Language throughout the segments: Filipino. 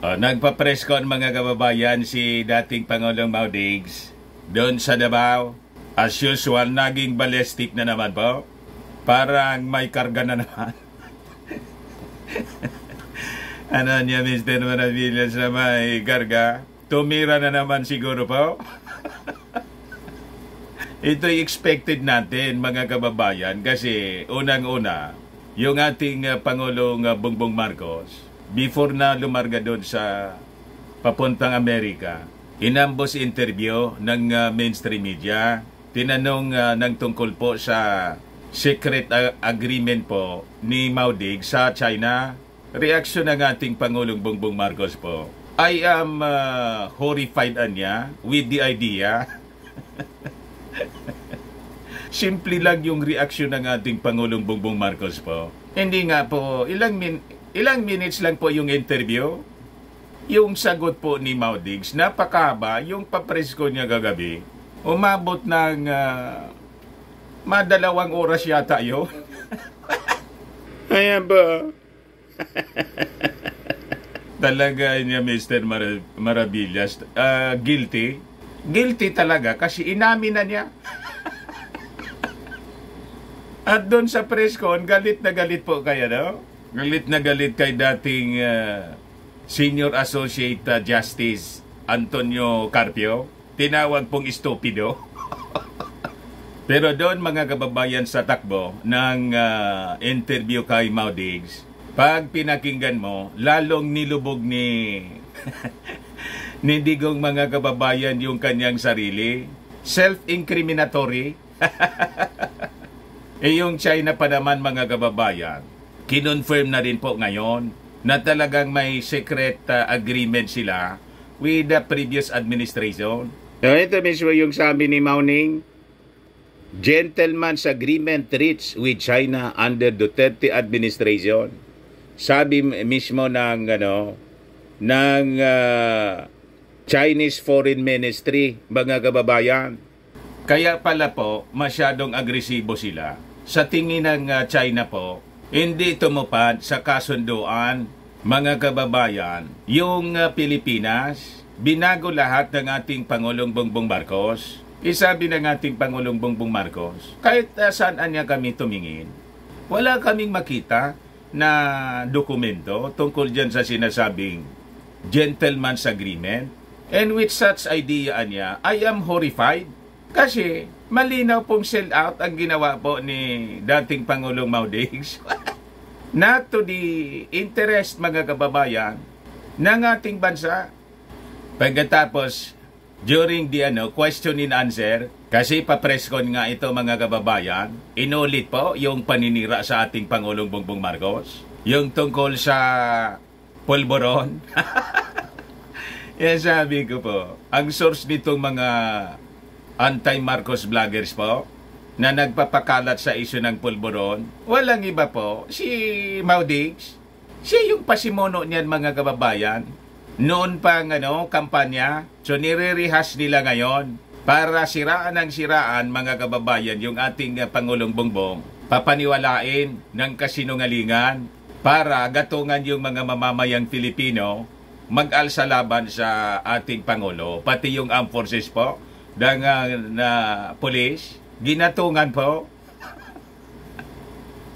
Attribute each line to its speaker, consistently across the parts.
Speaker 1: Nagpa-press con mga kababayan si dating Pangulong Maudigs doon sa Davao. As usual, naging ballistic na naman po. Parang may karga na naman. Ano niya, Mr. Maravillas, na may karga? Tumira na naman siguro po. Ito'y expected natin mga kababayan kasi unang-una, yung ating Pangulong Bongbong Marcos, before na lumarga doon sa papuntang Amerika, inambos interview ng mainstream media, tinanong ng tungkol po sa secret agreement po ni Maudigs sa China. Reaksyon ng ating Pangulong Bongbong Marcos po, I am horrified niya with the idea. Simple lang yung reaksyon ng ating Pangulong Bongbong Marcos po. Hindi nga po, ilang minutes lang po yung interview. Yung sagot po ni Maudigs, napakahaba. Yung papresko niya kagabi, umabot ng madalawang oras yata yun. Ayan ba? Talaga niya, Mr. Maravillas, guilty. Guilty talaga kasi inamin na niya. At doon sa press con, galit na galit po kaya, no? Galit na galit kay dating Senior Associate Justice Antonio Carpio. Tinawag pong estupido. Pero doon mga kababayan sa takbo ng interview kay Maudigs, pag pinakinggan mo, lalong nilubog ni ni Digong mga kababayan yung kanyang sarili. Self-incriminatory. Yung China pa naman mga kababayan, kinonfirm na rin po ngayon na talagang may secret agreement sila with the previous administration. So ito mismo yung sabi ni Mauning, gentleman's agreement reached with China under Duterte administration. Sabi mismo ng Chinese Foreign Ministry mga kababayan. Kaya pala po masyadong agresibo sila. Sa tingin ng China po, hindi tumupad sa kasunduan mga kababayan. Yung Pilipinas, binago lahat ng ating Pangulong Bongbong Marcos. Isabi ng ating Pangulong Bongbong Marcos, kahit saan niya kami tumingin, wala kaming makita na dokumento tungkol dyan sa sinasabing gentleman's agreement. And with such idea niya, I am horrified. Kasi malinaw pong sell out ang ginawa po ni dating Pangulong Maudigs. Not to the interest mga kababayan ng ating bansa. Pagkatapos, during the question and answer, kasi pa-press con nga ito mga kababayan, inulit po yung paninira sa ating Pangulong Bongbong Marcos. Yung tungkol sa polboron. Yan sabi ko po, ang source nitong mga anti-Marcos vloggers po, na nagpapakalat sa isyu ng polboron, walang iba po, si Maudigs. Siya yung pasimono niyan mga kababayan. Noon pang kampanya, so nire-rehash nila ngayon para siraan ng siraan mga kababayan yung ating Pangulong Bongbong, papaniwalain ng kasinungalingan para gatungan yung mga mamamayang Pilipino mag-alsa laban sa ating Pangulo, pati yung armed forces po na police, ginatungan po.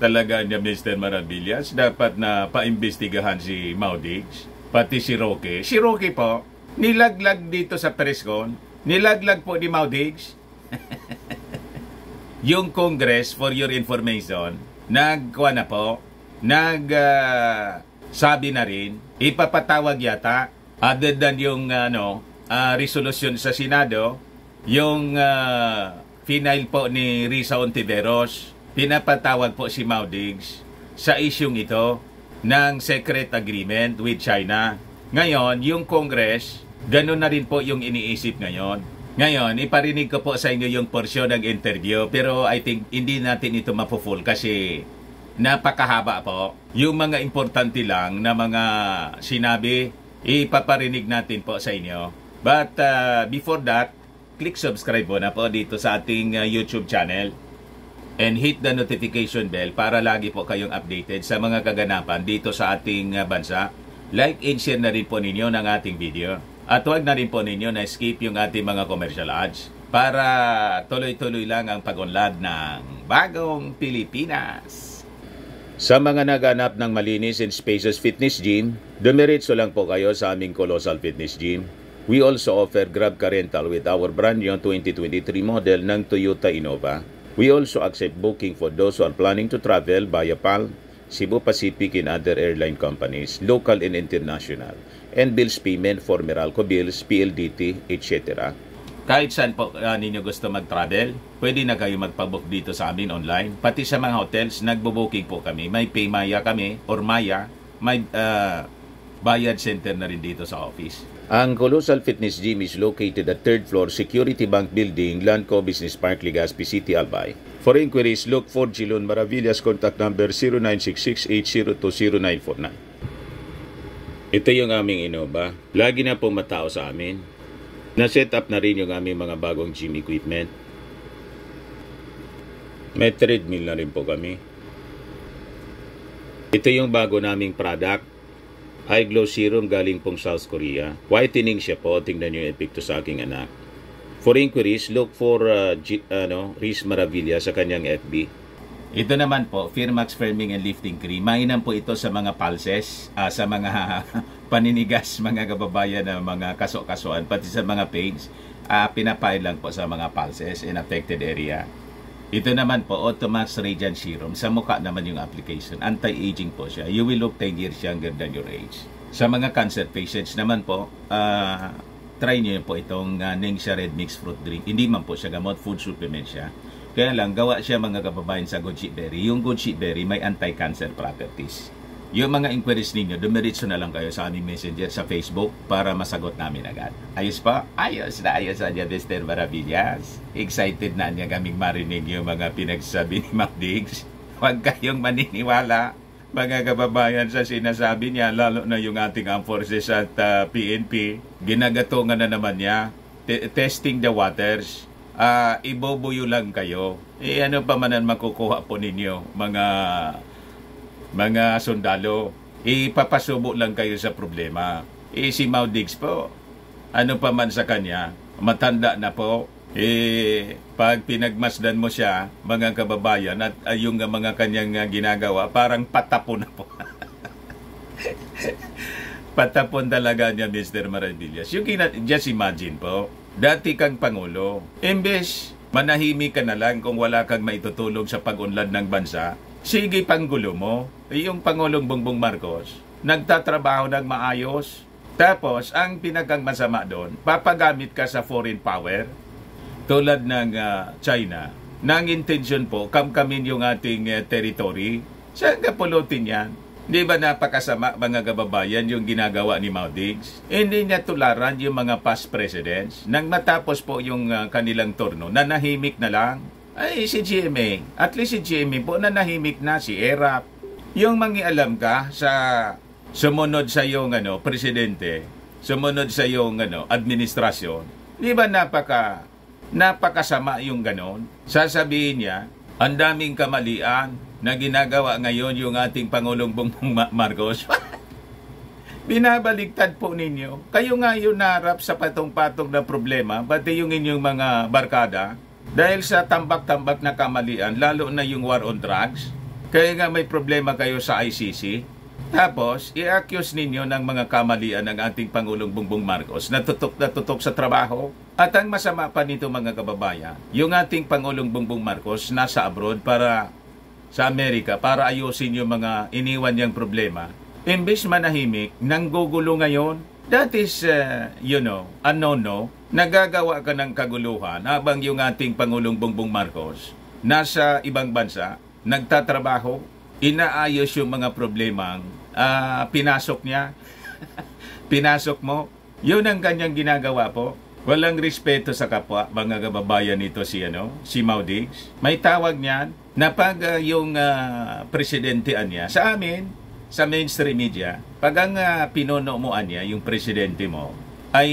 Speaker 1: Talaga niya, Mr. Maravillas, dapat na paimbestigahan si Maudigs, pati si Roque. Si Roque po, nilaglag dito sa press con, nilaglag po ni Maudigs. Yung Congress, for your information, sabi na rin, ipapatawag yata, other than yung resolution sa Senado, yung final po ni Risa Ontiveros, pinapatawag po si Maudigs sa isyung ito ng secret agreement with China. Ngayon, yung Congress, ganun na rin po yung iniisip ngayon. Ngayon, iparinig ko po sa inyo yung portion ng interview, pero I think hindi natin ito mapo-full kasi napakahaba po. Yung mga importante lang na mga sinabi, ipaparinig natin po sa inyo. But before that, click subscribe po na po dito sa ating YouTube channel and hit the notification bell para lagi po kayong updated sa mga kaganapan dito sa ating bansa. like and share na rin po ninyo ng ating video. At huwag na rin po ninyo na skip yung ating mga commercial ads para tuloy-tuloy lang ang pag-unlad ng bagong Pilipinas. Sa mga naghanap ng malinis and spacious fitness gym, dumiretso lang po kayo sa aming Colossal Fitness Gym. We also offer Grab Car Rental with our brand new 2023 model ng Toyota Innova. We also accept booking for those who are planning to travel via PAL, Cebu Pacific and other airline companies, local and international, and bills payment for Meralco Bills, PLDT, etc. Kahit saan po ninyo gusto mag-travel, pwede na kayo magpabook dito sa amin online. Pati sa mga hotels, nagbo-booking po kami. May Paymaya kami, or Maya, may bayad center na rin dito sa office. Ang Colossal Fitness Gym is located at 3rd floor Security Bank Building, Lanco Business Park, Legazpi City, Albay. For inquiries, look for Jilon Maravillas, contact number 0966-8020949. Ito yung aming Innova. Lagi na pong matao sa amin. Na-set up na rin yung aming mga bagong gym equipment. May treadmill na rin po kami. Ito yung bago naming product. Eye Glow Serum galing pong South Korea. Whitening siya po. Tingnan nyo yung epekto sa aking anak. For inquiries, look for Riz Maravilla sa kanyang FB. Ito naman po, Firmax Firming and Lifting Cream. Mainam po ito sa mga pulses, sa mga paninigas, mga kababayan na mga kaso-kasuan, pati sa mga pains. Pinapain lang po sa mga pulses in affected area. Ito naman po, Automax Radiant Serum. Sa mukha naman yung application. Anti-aging po siya. You will look 10 years younger than your age. Sa mga cancer patients naman po, try nyo po itong Ningxia Red Mix Fruit Drink. Hindi man po siya gamot, food supplement siya. Kaya lang, gawa siya mga kababayan sa good shit berry. Yung good shit berry may anti-cancer properties. Yung mga inquiries ninyo, dumiritso na lang kayo sa aming messenger sa Facebook para masagot namin agad. Ayos pa? Ayos na Mr. Maravillas. Excited na niya kaming marinig yung mga pinagsabi ni Mac Diggs. Huwag kayong maniniwala, mga kababayan, sa sinasabi niya, lalo na yung ating armed forces at PNP. Ginagatungan na naman niya, testing the waters. Ibobuyo lang kayo. Ano pa man ang makukuha po ninyo, mga sundalo, ipapasubo lang kayo sa problema. Si Mau Diggs po, ano pa man sa kanya, matanda na po, pag pinagmasdan mo siya, mga kababayan, at yung mga kanyang ginagawa, parang patapon na po. Patapon talaga niya, Mr. Maravillas. Just imagine po, dati kang Pangulo, imbes manahimik ka na lang kung wala kang maitutulong sa pag-unlad ng bansa, sige panggulo mo, yung Pangulong Bongbong Marcos, nagtatrabaho ng maayos. Tapos, ang pinakang masama doon, papagamit ka sa foreign power, tulad ng China, nang intention po, kamkamin yung ating territory. Saan ka pulutin yan? Di ba napakasama, mga kababayan, yung ginagawa ni Mau Diggs? Hindi niya tularan yung mga past presidents. Nang matapos po yung kanilang turno, nanahimik na lang. Ay, si GMA. At least si GMA po, nanahimik na, si ERAP. Yung mangialam ka sa sumunod sa yung presidente, sumunod sa yung administrasyon, di ba napakasama yung ganon? Sasabihin niya, ang daming kamalian na ginagawa ngayon yung ating Pangulong Bongbong Marcos. Binabaligtad po ninyo. Kayo nga yung narap sa patong-patong na problema, pati yung inyong mga barkada, dahil sa tambak-tambak na kamalian, lalo na yung war on drugs. Kaya nga may problema kayo sa ICC. Tapos, i-accuse ninyo ng mga kamalian ng ating Pangulong Bongbong Marcos na tutok sa trabaho. At ang masama pa nito, mga kababayan, yung ating Pangulong Bongbong Marcos nasa abroad sa Amerika para ayusin yung mga iniwan niyang problema. Imbes manahimik, nanggugulo ngayon. That is, nagagawa ka ng kaguluhan habang yung ating Pangulong Bongbong Marcos nasa ibang bansa, nagtatrabaho, inaayos yung mga problemang pinasok niya. Pinasok mo. Yun ang kanyang ginagawa po. Walang respeto sa kapwa, mga kababayan nito si Mau Diggs. May tawag niyan na pag yung presidentean niya sa amin, sa mainstream media, pag ang pinonomoan niya, yung presidente mo, ay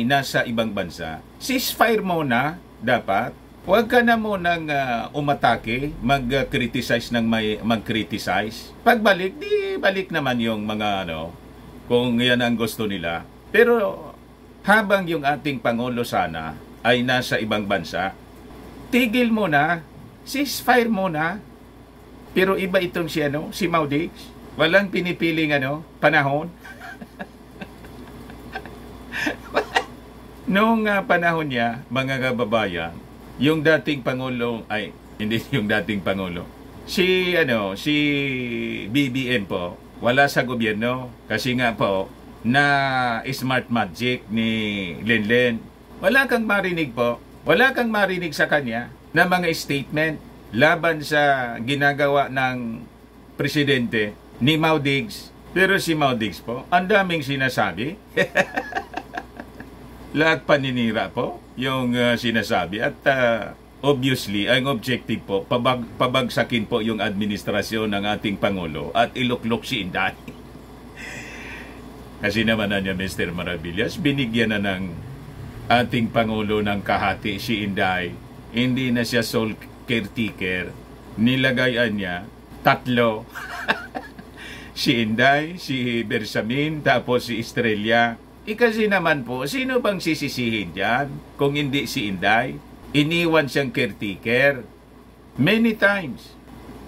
Speaker 1: nasa ibang bansa, ceasefire mo na dapat. Huwag ka na mo nang umatake, mag-criticize ng mag-criticize. Pagbalik, di balik naman yung mga kung yan ang gusto nila. Pero habang yung ating Pangulo sana ay nasa ibang bansa, tigil mo na, ceasefire mo na. Pero iba itong si Maudigs. Walang pinipiling panahon. Noong panahon niya, mga kababayan, yung dating Pangulo, ay, hindi yung dating Pangulo, si BBM po, wala sa gobyerno. Kasi nga po, na smart magic ni Lenlen. Wala kang marinig po, wala kang marinig sa kanya na mga statement laban sa ginagawa ng presidente ni Maudigs. Pero si Maudigs po, ang daming sinasabi. Lahat paninira po yung sinasabi. At obviously, ang objective po, pabagsakin po yung administrasyon ng ating Pangulo at iluklok si Inday. Kasi naman na niya, Mr. Maravillas, binigyan na ng ating Pangulo ng kahati si Inday. Hindi na siya sole caretaker. Nilagayan niya 3. Si Inday, si Bersamin, tapos si Estrella. Kasi naman po, sino bang sisisihin dyan kung hindi si Inday? Iniwan siyang caretaker. Many times.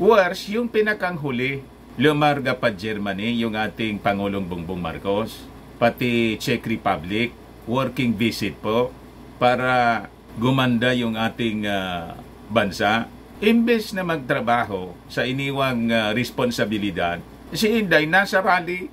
Speaker 1: Worse, yung pinakanghuli, lumarga pa Germany, yung ating Pangulong Bongbong Marcos, pati Czech Republic, working visit po, para gumanda yung ating bansa. Imbes na magtrabaho sa iniwang responsibilidad, si Inday nasa rally.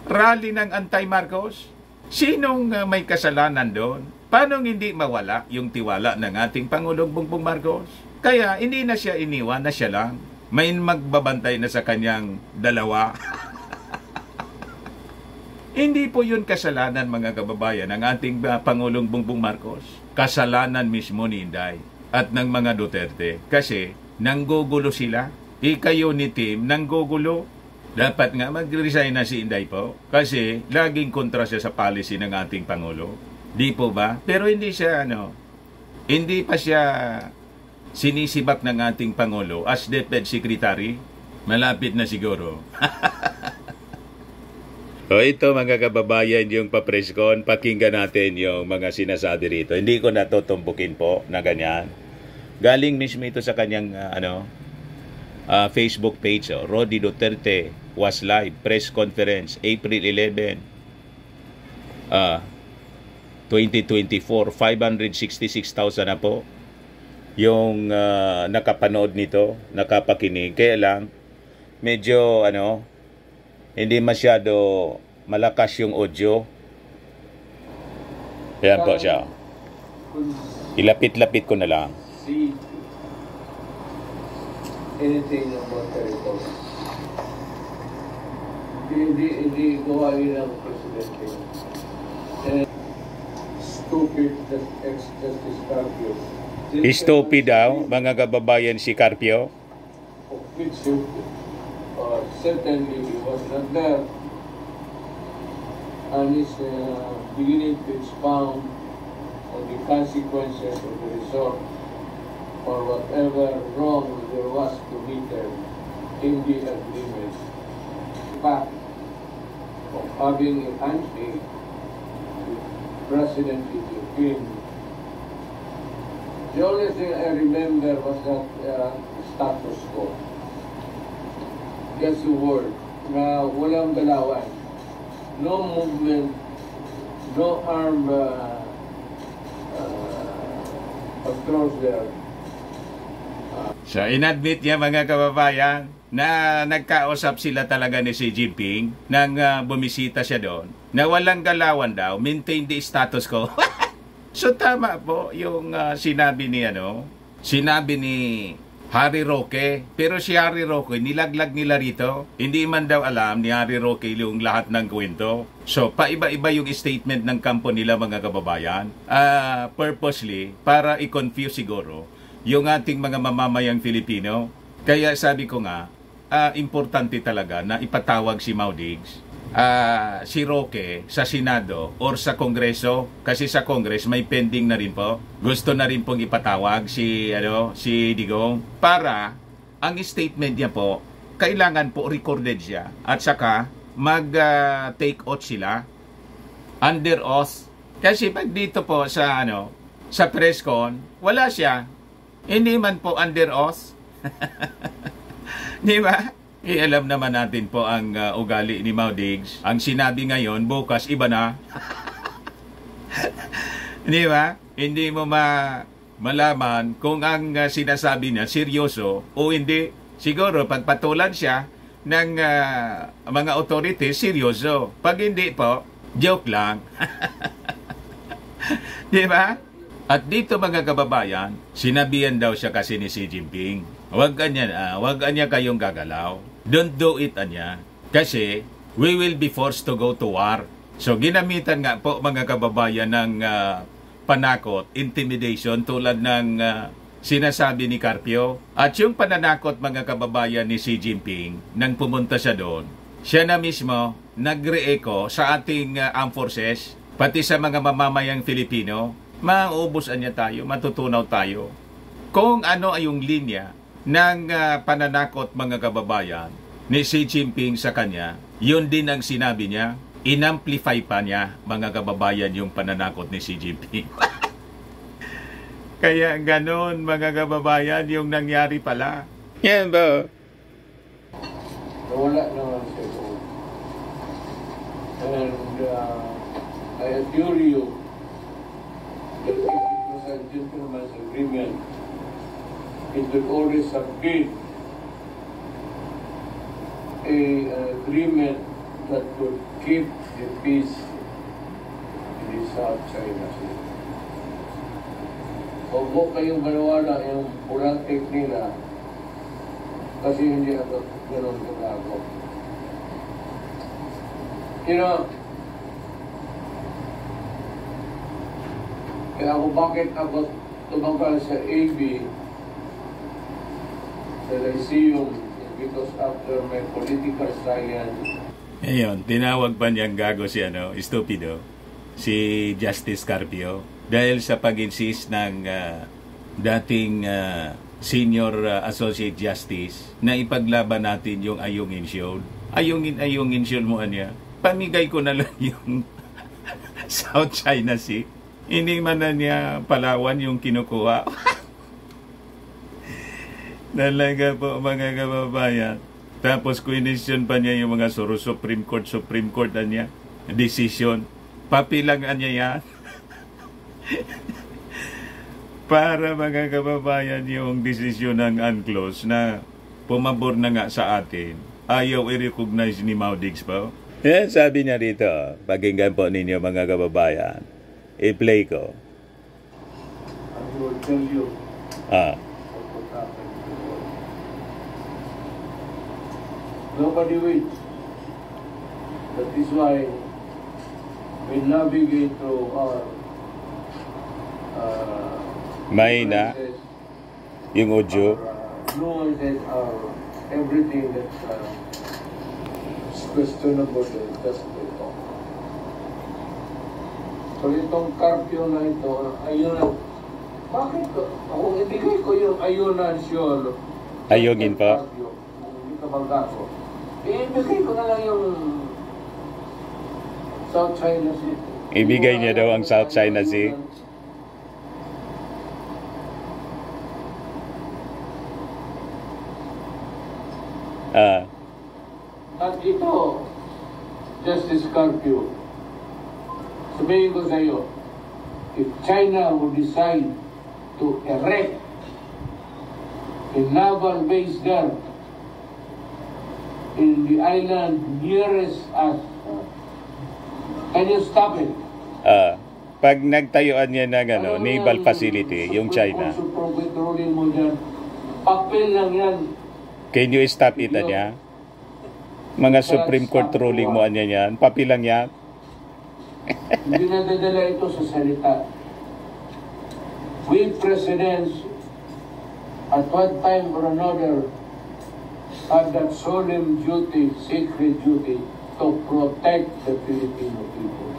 Speaker 1: Rally ng anti-Marcos. Sinong may kasalanan doon? Paano hindi mawala yung tiwala ng ating Pangulong Bongbong Marcos? Kaya hindi na siya iniwan, na siya lang. May magbabantay na sa kanyang 2. Hindi po yun kasalanan, mga kababayan, ng ating Pangulong Bongbong Marcos. Kasalanan mismo ni Inday at ng mga Duterte. Kasi nanggugulo sila. Kayo ni Tim, nanggugulo. Dapat nga mag-resign na si Inday po. Kasi laging kontra siya sa policy ng ating Pangulo. Di po ba? Pero hindi siya, hindi pa siya sinisibak ng ating Pangulo as DepEd Secretary. Malapit na siguro. O ito, mga kababayan, yung papreskon. Pakinggan natin yung mga sinasabi rito. Hindi ko natutumbukin po na ganyan. Galing mismo ito sa kanyang Facebook page. Rodi Duterte was live press conference April 11 2024. 566,000 na po yung nakapanood nito, nakapakinig. Kaya lang medyo hindi masyado malakas yung audio. Ayan po siya. Ilapit-lapit ko na lang.
Speaker 2: Anything about the report. Hindi gawain ng presidente. Stupid that ex-Justice Carpio.
Speaker 1: Stupid daw, mga kababayan, si Carpio.
Speaker 2: Of which certainly was not there. And is beginning to expound on the consequences of the resort or whatever wrong there was committed in the agreement. The fact of having a handshake with President Xi Jinping. The only thing I remember was that status quo. Just a word na walang galawan. No movement, no armed controls there.
Speaker 1: So, inadmit niya, mga kababayan, na nagkausap sila talaga ni Xi Jinping nang bumisita siya doon, na walang galawan daw, maintain the status quo. So, tama po yung sinabi ni Harry Roque. Pero si Harry Roque, nilaglag nila rito. Hindi man daw alam ni Harry Roque yung lahat ng kwento. So, paiba-iba yung statement ng kampo nila, mga kababayan. Purposely, para i-confuse siguro yung ating mga mamamayang Filipino. Kaya sabi ko nga, importante talaga na ipatawag si Maudigs, si Roque sa Senado or sa Kongreso, kasi sa Congress may pending na rin po. Gusto na rin pong ipatawag si Digong para ang statement niya po kailangan po recorded siya at saka mag-take oath sila under oath. Kasi pag dito po sa sa press con, wala siya. Hindi man po under oath. Di ba? Alam naman natin po ang ugali ni Mau Diggs. Ang sinabi ngayon, bukas iba na. Di ba? Hindi mo malaman kung ang sinasabi niya seryoso o hindi. Siguro pagpatulan siya ng mga authorities, seryoso. Pag hindi po, joke lang. Di ba? At dito mga kababayan, sinabihan daw siya kasi ni Xi Jinping, wag anya kayong gagalaw. Don't do it anya. Kasi we will be forced to go to war. So ginamitan nga po mga kababayan ng panakot, intimidation tulad ng sinasabi ni Carpio. At yung pananakot mga kababayan ni Xi Jinping nang pumunta siya doon, siya na mismo nagre-echo sa ating armed forces, pati sa mga mamamayang Filipino. Mauubusan niya tayo, matutunaw tayo. Kung ano ay yung linya ng pananakot mga kababayan ni Xi Jinping sa kanya, yun din ang sinabi niya. Inamplify pa niya mga kababayan yung pananakot ni Xi Jinping. Kaya ganon mga kababayan yung nangyari pala. Yan ba?
Speaker 2: Wala naman siya doon. And I assure you, that if it was a gentleman's agreement, it would always have been an agreement that would keep the peace in the South China Sea. Huwag mo kayong maniwala yung puratik nila kasi hindi ako gano'n kagago. You know, kaya ako bakit ako tumagal sa AB, sa Lyceum, because after my political science.
Speaker 1: Ayun, tinawag pa niyang gago si estupido, si Justice Carpio, dahil sa pag-insist ng dating senior associate justice na ipaglaban natin yung Ayungin Shoal. Ayungin Shoal mo anya. Pamigay ko na lang yung South China Sea. Hindi man na niya Palawan yung kinukuha. Talaga po mga kababayan. Tapos question pa niya yung mga Supreme Court na niya. Decision. Papilangan niya yan. Para mga kababayan yung desisyon ng UNCLOS na pumabor na nga sa atin. Ayaw i-recognize ni Mau Diggs po. Yan sabi niya dito. Pakinggan po ninyo mga kababayan. I-play ko.
Speaker 2: I will tell you what would happen. Nobody wins. That is why we navigate through our
Speaker 1: Mahina yung audio.
Speaker 2: nuances, our everything that is questionable and just talk. So itong Carpio na ito, ayun, bakit ko, kung ibigay ko yung ayunan siyol,
Speaker 1: Ayungin pa.
Speaker 2: Hindi ka banggaso. Ibigay ko na lang yung South China Sea.
Speaker 1: Ibigay niya daw ang South China Sea.
Speaker 2: At ito, Justice Carpio, sabihin ko sa iyo, if China would decide to erect a naval base there in the island nearest us, can you stop it?
Speaker 1: Pag nagtayuan niya ng naval facility, yung China,
Speaker 2: Petroleum mo dyan, papel lang yan.
Speaker 1: can you stop it niya? Mga Supreme Court ruling mo anya yan, papel lang yan.
Speaker 2: Hindi nadadala ito sa salita. We presidents, at one time or another, have that solemn duty, sacred duty, to protect the Filipino people.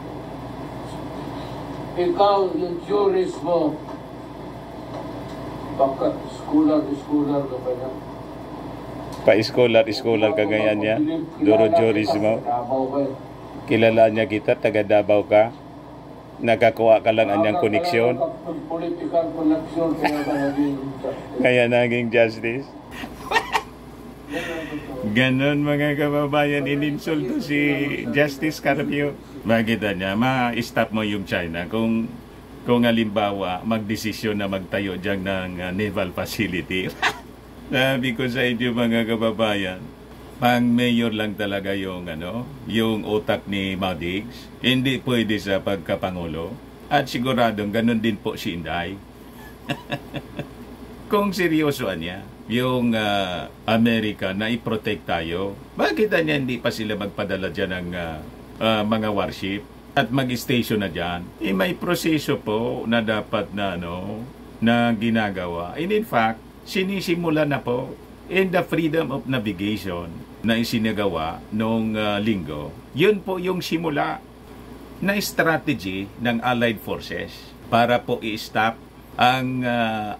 Speaker 2: Ikaw, yung jurist mo, baka scholar ka ba na?
Speaker 1: Pa-iskolar kagayan niya. Duro Joris mo. Kilala niya kita, taga Davao ka. Nakakuha ka lang anyang koneksyon.
Speaker 2: Political connection
Speaker 1: Kaya naging justice. Ganon mga kababayan, ininsulto si Justice Carpio. Makita niya, ma-stop mo yung China kung halimbawa magdesisyon na magtayo dyan ng naval facility. Sabi ko sa inyo mga kababayan, pang mayor lang talaga yung utak ni Maudigs. Hindi pwede sa pagkapangulo. At siguradong ganun din po si Inday. Kung seryoso niya, yung Amerika na i-protect tayo, bakit niya hindi pa sila magpadala dyan ng mga warship at mag-station na dyan? May proseso po na dapat na ginagawa. And in fact, sinisimula na po in the freedom of navigation na isinagawa noong linggo. Yun po yung simula na strategy ng Allied Forces para po i-stop ang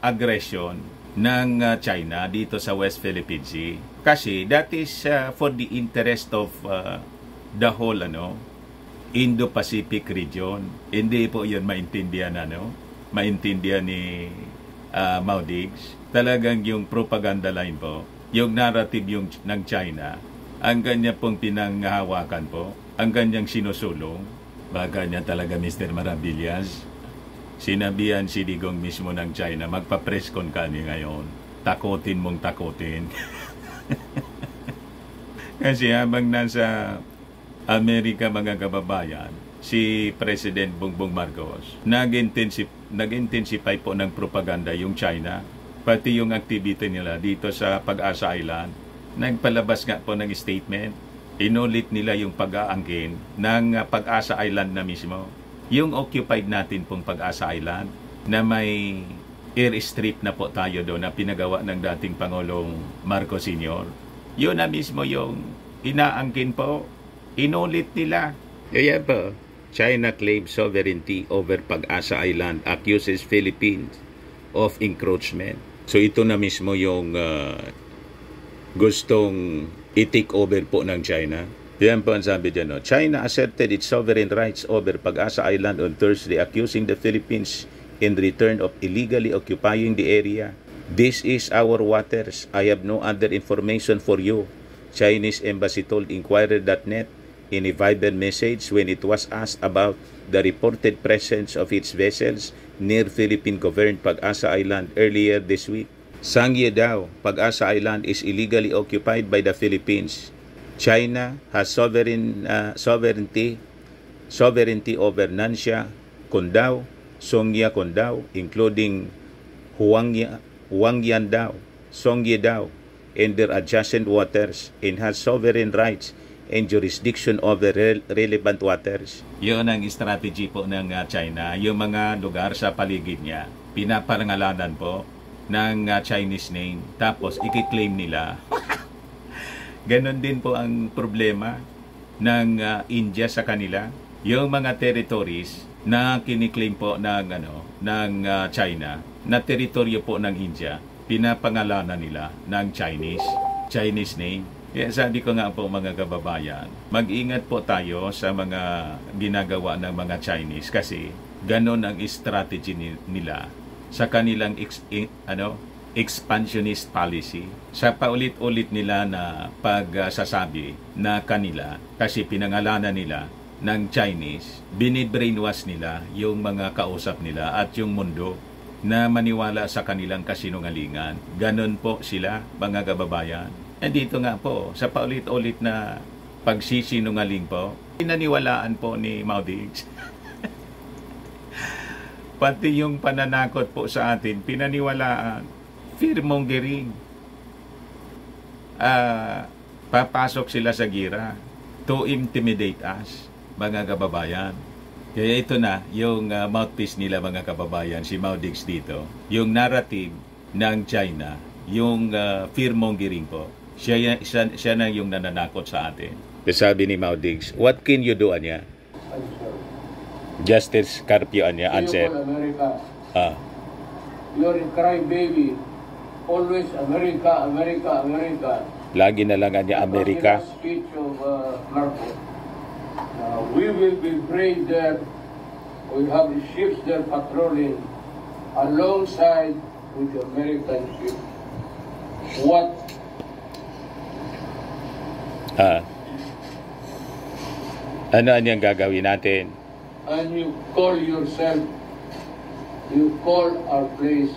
Speaker 1: aggression ng China dito sa West Philippine Sea. Kasi that is for the interest of the whole Indo-Pacific region. Hindi po yun maintindihan ni Maudigs. Talagang yung propaganda line po, yung narrative ng China, ang kanya pong pinanghahawakan po, ang kanyang sinusulong, baka niya talaga Mr. Maravillas. Sinabihan si Digong mismo ng China, magpa-press con kami ngayon. Takutin mong takutin. Kasi habang nasa Amerika mga kababayan, si President Bongbong Marcos, nag-intensify po ng propaganda yung China, pati yung activity nila dito sa Pag-asa Island. Nagpalabas nga po ng statement, inulit nila yung pag-aangkin ng Pag-asa Island na mismo. Yung occupied natin pong Pag-asa Island na may airstrip na po tayo doon na pinagawa ng dating Pangulong Marcos Sr. Yun na mismo yung inaangkin po. Inulit nila. Kaya po, China claims sovereignty over Pag-asa Island, accuses Philippines of encroachment. So ito na mismo yung gustong i-take over po ng China. Yan po ang sabi dyan. China asserted its sovereign rights over Pag-asa Island on Thursday, accusing the Philippines in return of illegally occupying the area. This is our waters. I have no other information for you. Chinese embassy told Inquirer.net in a Viber message when it was asked about the reported presence of its vessels near Philippine-governed Pag-asa Island earlier this week. Sangye daw, Pag-asa Island is illegally occupied by the Philippines. China has sovereignty over Nansha, Condao, Songye Condao, including Huangyan Dao, Songye Dao, and their adjacent waters, and has sovereign rights and jurisdiction over relevant waters. Yun ang strategy po ng China. Yung mga lugar sa paligid niya, pinapangalanan po ng Chinese name, tapos i-claim nila. Ganon din po ang problema ng India sa kanila. Yung mga territories na kiniklaim po ng China, na teritoryo po ng India, pinapangalanan nila ng Chinese name. Kaya sabi ko nga po mga kababayan, mag-ingat po tayo sa mga ginagawa ng mga Chinese kasi ganon ang strategy nila sa kanilang expansionist policy. Sa paulit-ulit nila na pagsasabi na kanila, kasi pinangalanan nila ng Chinese, binibrainwash nila yung mga kausap nila at yung mundo na maniwala sa kanilang kasinungalingan. Ganon po sila mga kababayan. And dito nga po, sa paulit-ulit na pagsisinungaling po, pinaniwalaan po ni Maudigs. Pati yung pananakot po sa atin, pinaniwalaan. Fear-mongering. Papasok sila sa gira to intimidate us, mga kababayan. Kaya ito na, yung mouthpiece nila mga kababayan, si Maudigs dito. Yung narrative ng China, yung fear-mongering po. Siya na yung nananakot sa atin. Sabi ni Maudigs, what can you do, Anya? Justice Carpio, Anya, answer.
Speaker 2: America. You're a crybaby. Always America, America, America.
Speaker 1: Lagi na lang niya Amerika.
Speaker 2: Speech of Marcos. We will be brave there. We have ships there patrolling alongside with the American ship. What?
Speaker 1: Ano ang gagawin natin?
Speaker 2: And you call our place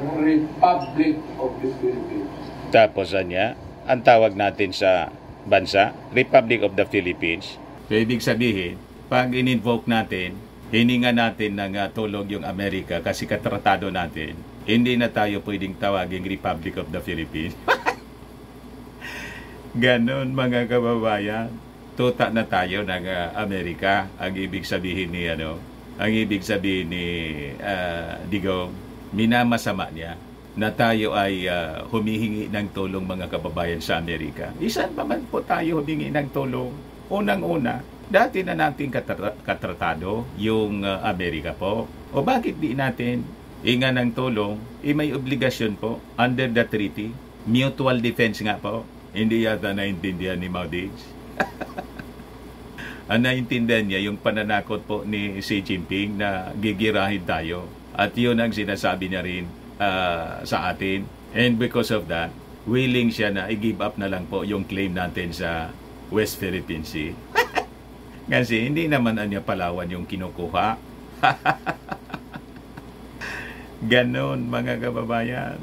Speaker 2: Republic of the Philippines.
Speaker 1: Tapos ang tawag natin sa bansa, Republic of the Philippines. So, ibig sabihin, pag in-invoke natin, hininga natin ng tulong yung Amerika kasi katratado natin, hindi na tayo pwedeng tawaging Republic of the Philippines. Ganon mga kababayan. Tuta na tayo ng Amerika. Ang ibig sabihin ni Digong, minamasama niya na tayo ay humihingi ng tulong mga kababayan sa Amerika. Isan pa man po tayo humingi ng tulong? Unang-una, dati na natin katratado yung Amerika po. O bakit di natin hinga ng tulong? May obligasyon po under the treaty. Mutual defense nga po. Hindi yata naintindihan ni Maudigs. Ang naintindihan niya yung pananakot po ni Xi Jinping na gigirahin tayo. At yun ang sinasabi niya rin sa atin. And because of that, willing siya na i-give up na lang po yung claim natin sa West Philippine Sea. Kasi hindi naman niya Palawan yung kinukuha. Ganon mga kababayan.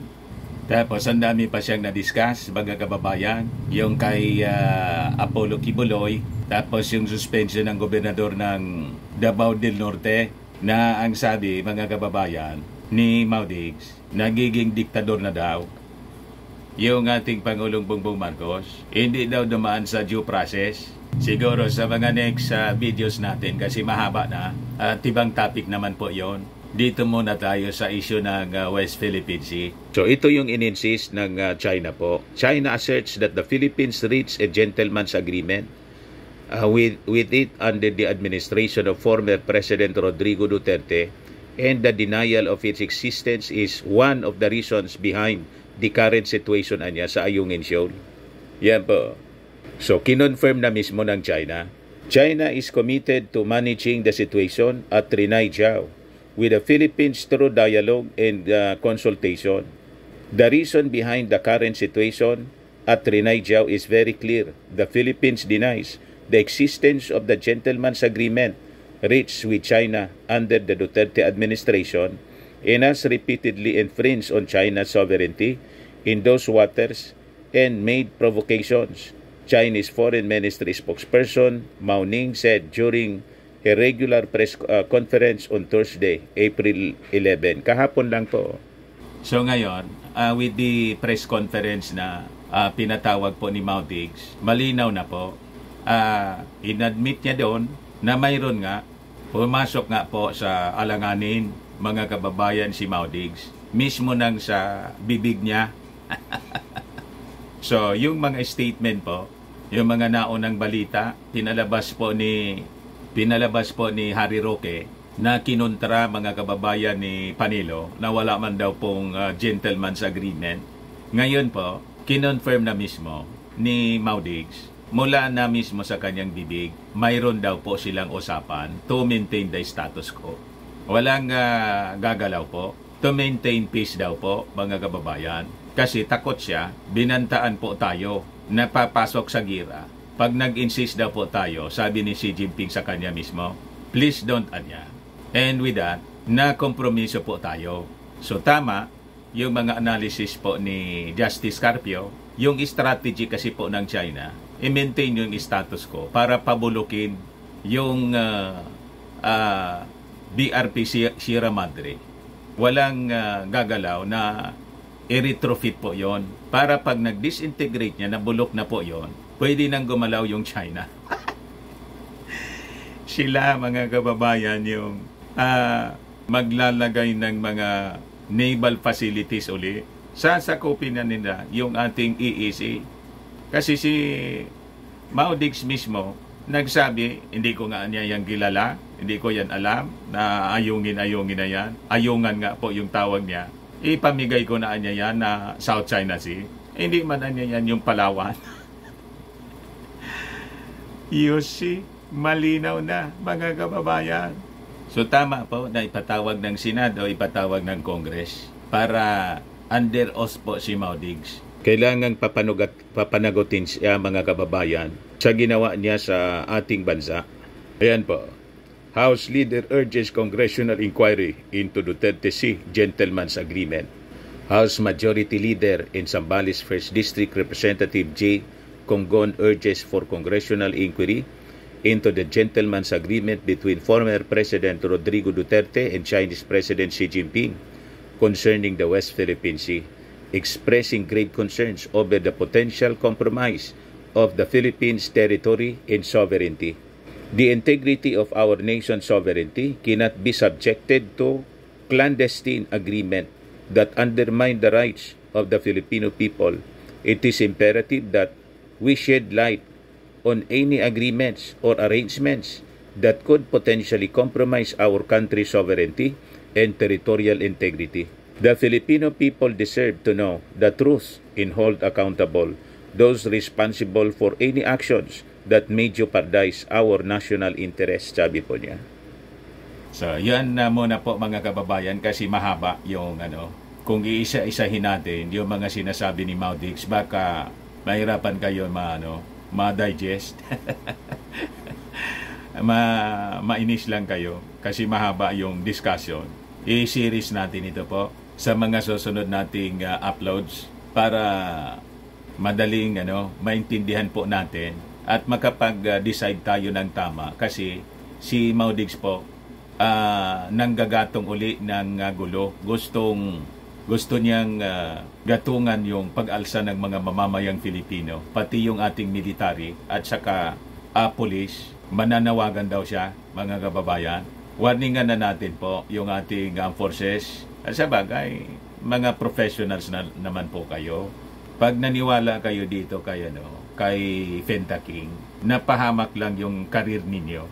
Speaker 1: Tapos ang dami pa siyang na-discuss mga kababayan. Yung kay Apollo Kibuloy. Tapos yung suspension ng gobernador ng Davao del Norte na ang sabi mga kababayan ni Maudigs, nagiging diktador na daw yung ating Pangulong Bongbong Marcos. Hindi daw dumaan sa due process. Siguro sa mga next videos natin kasi mahaba na at ibang topic naman po yon. Dito muna tayo sa issue ng West Philippine Sea. So ito yung in-insist ng China po. China asserts that the Philippines reached a gentleman's agreement with it under the administration of former President Rodrigo Duterte, and the denial of its existence is one of the reasons behind the current situation anya sa Ayungin Shoal. Yan po. So kinonfirm na mismo ng China. China is committed to managing the situation at Trinay Jiao with the Philippines through dialogue and consultation. The reason behind the current situation at Trinay Jiao is very clear. The Philippines denies the existence of the gentleman's agreement reached with China under the Duterte administration and has repeatedly infringed on China's sovereignty in those waters and made provocations. Chinese Foreign Ministry spokesperson Mao Ning said during a regular press conference on Thursday, April 11. Kahapon lang po. So ngayon, with the press conference na pinatawag po ni Maudigs, malinaw na po, inadmit niya doon na mayroon nga, pumasok nga po sa alanganin mga kababayan si Maudigs, mismo nang sa bibig niya. So yung mga statement po, yung mga naunang balita, pinalabas po ni Harry Roque na kinontra mga kababayan ni Panilo na wala man daw pong gentleman's agreement. Ngayon po, kinonfirm na mismo ni Maudigs, mula na mismo sa kanyang bibig, mayroon daw po silang usapan to maintain the status quo. Walang gagalaw po. To maintain peace daw po mga kababayan. Kasi takot siya, binantaan po tayo na papasok sa gira. Pag nag-insist daw po tayo, sabi ni Xi Jinping sa kanya mismo, please don't anya. And with that, na-kompromiso po tayo. So tama, yung mga analysis po ni Justice Carpio, yung strategy kasi po ng China, i-maintain yung status quo para pabulukin yung BRP Sierra Madre. Walang gagalaw na i-retrofit po yon para pag nag-disintegrate niya, nabulok na po yon, pwede nang gumalaw yung China. Sila mga kababayan yung maglalagay ng mga naval facilities uli. Sasakupin na nila yung ating EEC. Kasi si Maudigs mismo nagsabi, hindi ko nga niya yung kilala, hindi ko yan alam, na ayungin na yan. Ayungan nga po yung tawag niya. Ipamigay ko na niya yan na South China Sea. Hindi man yan yung Palawan. You see, malinaw na mga kababayan. So tama po na ipatawag ng Senado, ipatawag ng Congress para under oath po si Maudigs. Kailangang papanagutin siya mga kababayan sa ginawa niya sa ating bansa. Ayan po. House Leader urges Congressional Inquiry into Duterte Sea Gentleman's Agreement. House Majority Leader in Zambales 1st District Representative J. Congon urges for Congressional Inquiry into the Gentleman's Agreement between former President Rodrigo Duterte and Chinese President Xi Jinping concerning the West Philippine Sea, expressing grave concerns over the potential compromise of the Philippines' territory and sovereignty. The integrity of our nation's sovereignty cannot be subjected to clandestine agreement that undermine the rights of the Filipino people. It is imperative that we shed light on any agreements or arrangements that could potentially compromise our country's sovereignty and territorial integrity. The Filipino people deserve to know the truth and hold accountable those responsible for any actions that may jeopardize our national interest, sabi po niya. So, yan na muna po mga kababayan kasi mahaba yung kung iisa-isahin natin yung mga sinasabi ni Maudigs, baka mahirapan kayo ma-digest. Mainis lang kayo kasi mahaba yung discussion. I-series natin ito po sa mga susunod nating uploads para madaling maintindihan po natin at makapag-decide tayo ng tama kasi si Maudigs po nanggagatong uli ng gulo. Gusto niyang gatungan yung pag-alsa ng mga mamamayang Filipino, pati yung ating military at saka police. Mananawagan daw siya, mga kababayan. Warningan na natin po yung ating forces. At sa bagay, mga professionals na naman po kayo. Pag naniwala kayo dito kay Fenta King, napahamak lang yung karir ninyo.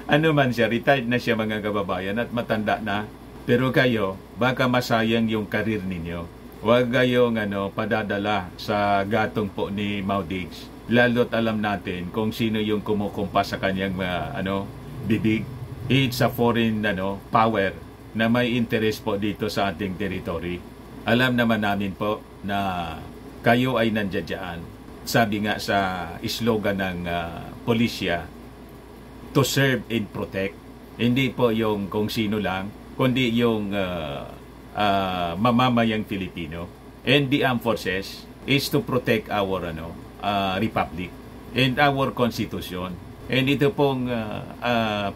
Speaker 1: Ano man siya, retired na siya mga kababayan at matanda na. Pero kayo, baka masayang yung karir ninyo. Huwag kayong padadala sa gatong po ni Maudigs. Lalo't alam natin kung sino yung kumukumpa sa kanyang bibig. It's a foreign power na may interest po dito sa ating territory. Alam naman namin po na kayo ay nandiyan. Sabi nga sa slogan ng pulisya, to serve and protect. Hindi po yung kung sino lang, kundi yung mamamayang Filipino. And the armed forces is to protect our republic and our constitution. And ito pong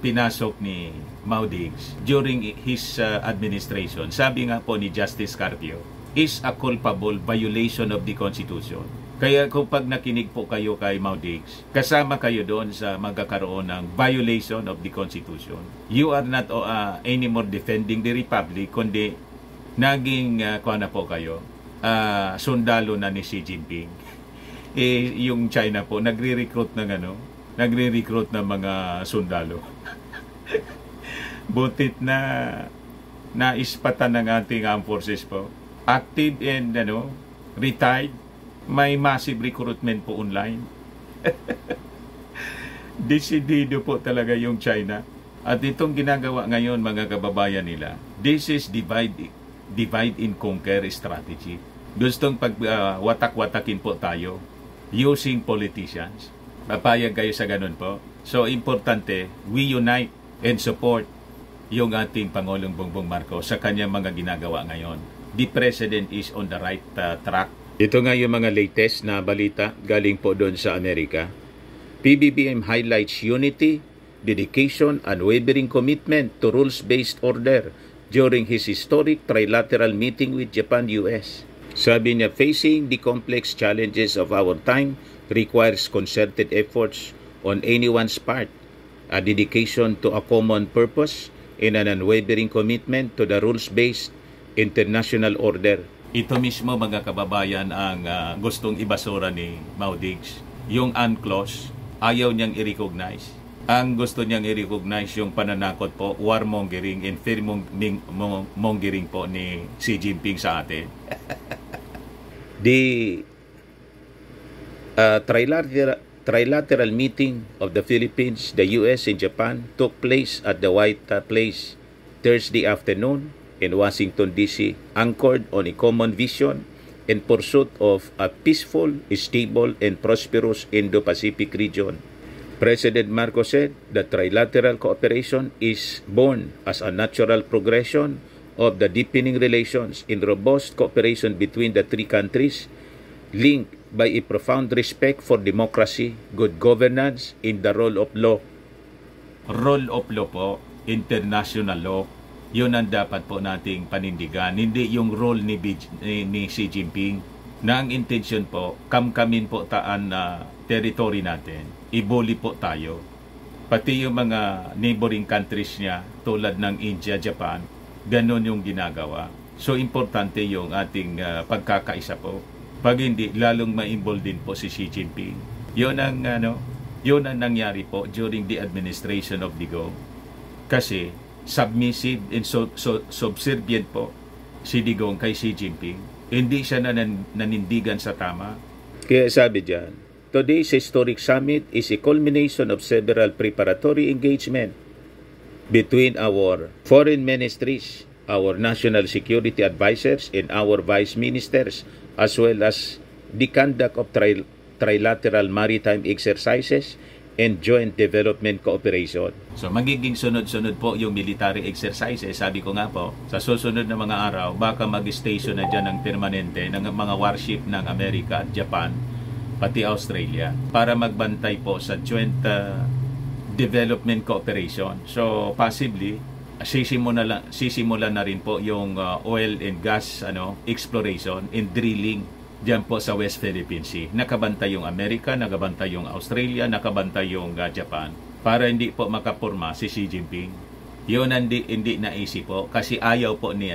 Speaker 1: pinasok ni Maudigs during his administration. Sabi nga po ni Justice Carpio, is a culpable violation of the Constitution. Kaya kung pag nakinig po kayo kay Maudigs, kasama kayo doon sa magkakaroon ng violation of the Constitution. You are not anymore defending the Republic, kundi naging po kayo, sundalo na ni Xi Jinping. Yung China po, nagre-recruit ng mga sundalo. Butit na naispatan ng ating armed forces po. Active and retired, may massive recruitment po online. Desidido po talaga yung China. At itong ginagawa ngayon mga kababayan nila, this is divide and conquer strategy. Gustong watak-watakin po tayo using politicians. Papayag kayo sa ganun po. So importante, we unite and support yung ating Pangulong Bongbong Marcos sa kanyang mga ginagawa ngayon. The President is on the right track. Ito nga yung mga latest na balita galing po doon sa Amerika. PBBM highlights unity, dedication, unwavering commitment to rules-based order during his historic trilateral meeting with Japan, US. Sabi niya, facing the complex challenges of our time requires concerted efforts on anyone's part, a dedication to a common purpose, and an unwavering commitment to the rules-based international order. Ito mismo mga kababayan ang gustong ibasura ni Maudigs. Yung UNCLOS, ayaw niyang i-recognize. Ang gusto niyang i-recognize yung pananakot po, warmongering and fear mongering po ni Xi Jinping sa atin. The trilateral meeting of the Philippines, the US, and Japan took place at the White Place Thursday afternoon in Washington, D.C., anchored on a common vision in pursuit of a peaceful, stable, and prosperous Indo-Pacific region. President Marcos said that trilateral cooperation is born as a natural progression of the deepening relations in robust cooperation between the three countries, linked by a profound respect for democracy, good governance, and the rule of law. Rule of law po, international law, yun ang dapat po nating panindigan. Hindi yung role ni Xi Jinping na ang intention po, kamkamin po taan na territory natin, ibuli po tayo. Pati yung mga neighboring countries niya tulad ng India, Japan, ganun yung ginagawa. So importante yung ating pagkakaisa po. Pag hindi, lalong ma-involve din po si Xi Jinping. Yun ang nangyari po during the administration of Digong. Kasi submissive and subservient po si Digong kay Xi Jinping. Hindi siya nanindigan sa tama. Kaya sabi diyan, today's historic summit is a culmination of several preparatory engagement between our foreign ministries, our national security advisors, and our vice ministers, as well as the conduct of trilateral maritime exercises and joint development cooperation. So magiging sunod-sunod po yung military exercises. Sabi ko nga po, sa susunod na mga araw, baka mag-station na dyan ng permanente ng mga warship ng Amerika at Japan, pati Australia, para magbantay po sa joint development cooperation. So possibly, sisimulan na rin po yung oil and gas exploration and drilling diyan po sa West Philippine Sea. Nakabantay yung Amerika, nakabantay yung Australia, nakabantay yung Japan para hindi po makapurma si Xi Jinping. Yun hindi naisip po kasi ayaw po ni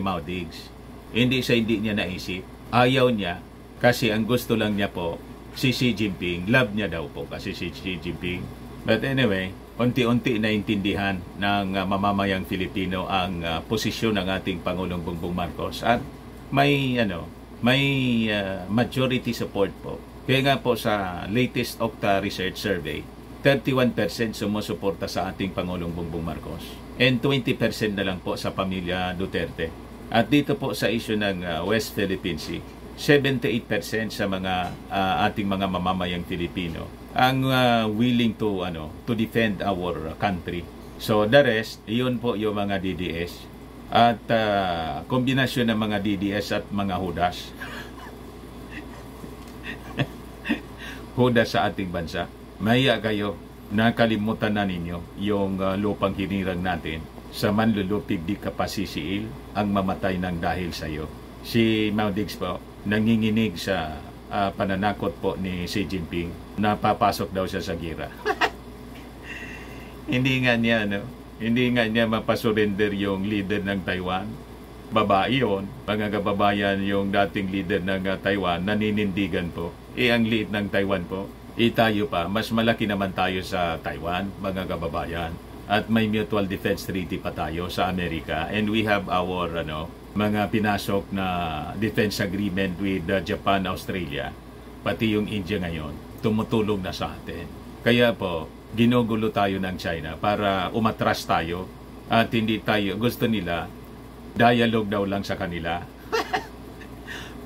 Speaker 1: Mao Diggs. Hindi niya naisip. Ayaw niya kasi ang gusto lang niya po si Xi Jinping. Love niya daw po kasi si Xi Jinping. But anyway, unti-unti naintindihan ng mamamayang Filipino ang posisyon ng ating Pangulong Bongbong Marcos at may majority support po. Kaya nga po sa latest Okta Research Survey, 31% sumusuporta sa ating Pangulong Bongbong Marcos and 20% na lang po sa pamilya Duterte. At dito po sa issue ng West Philippine Sea, 78% sa mga ating mga mamamayang Filipino ang willing to defend our country. So the rest, iyon po yung mga DDS at kombinasyon ng mga DDS at mga hudas. Hudas sa ating bansa. Mahiya kayo, nakalimutan na ninyo yung lupang hinirang natin. Sa manlulupig di ka pa sisiil, ang mamatay ng dahil sa iyo. Si Mao Diggs po, nanginginig sa pananakot po ni Xi Jinping na papasok daw siya sa gira. Hindi nga niya mapasurrender yung leader ng Taiwan. Babae yun, mga kababayan, yung dating leader ng Taiwan, naninindigan po. Ang lead ng Taiwan po, tayo pa, mas malaki naman tayo sa Taiwan, mga kababayan. At may mutual defense treaty pa tayo sa Amerika. And we have our mga pinasok na defense agreement with Japan, Australia, pati yung India ngayon, tumutulong na sa atin. Kaya po, ginugulo tayo ng China para umatras tayo at hindi tayo, gusto nila, dialogue daw lang sa kanila.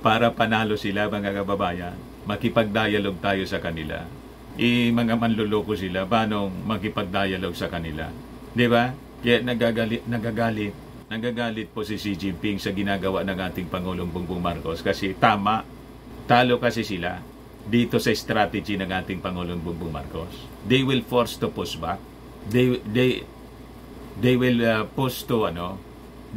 Speaker 1: Para panalo sila, mga kababayan, makipag-dialogue tayo sa kanila. Mga manluloko sila, paano makipag-dialogue sa kanila? Di ba? Kaya nagagalit po si Xi Jinping sa ginagawa ng ating Pangulong Bongbong Marcos kasi tama, talo kasi sila dito sa strategy ng ating Pangulong Bongbong Marcos. They will force to push back. They will they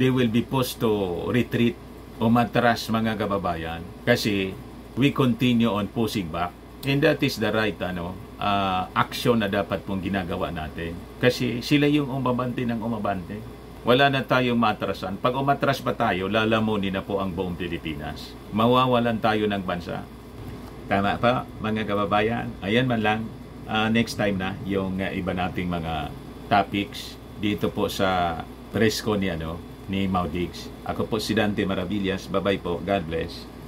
Speaker 1: will be forced to retreat o matras, mga kababayan, kasi we continue on pushing back. And that is the right action na dapat pong ginagawa natin. Kasi sila yung umabante ng umabante. Wala na tayong matrasan. Pag umatras pa tayo, lalamunin na po ang buong Pilipinas. Mawawalan tayo ng bansa. Tama pa, mga kababayan. Ayan man lang. Next time na yung iba nating mga topics dito po sa presko ni ni Maudigs. Ako po si Dante Maravillas. Bye-bye po. God bless.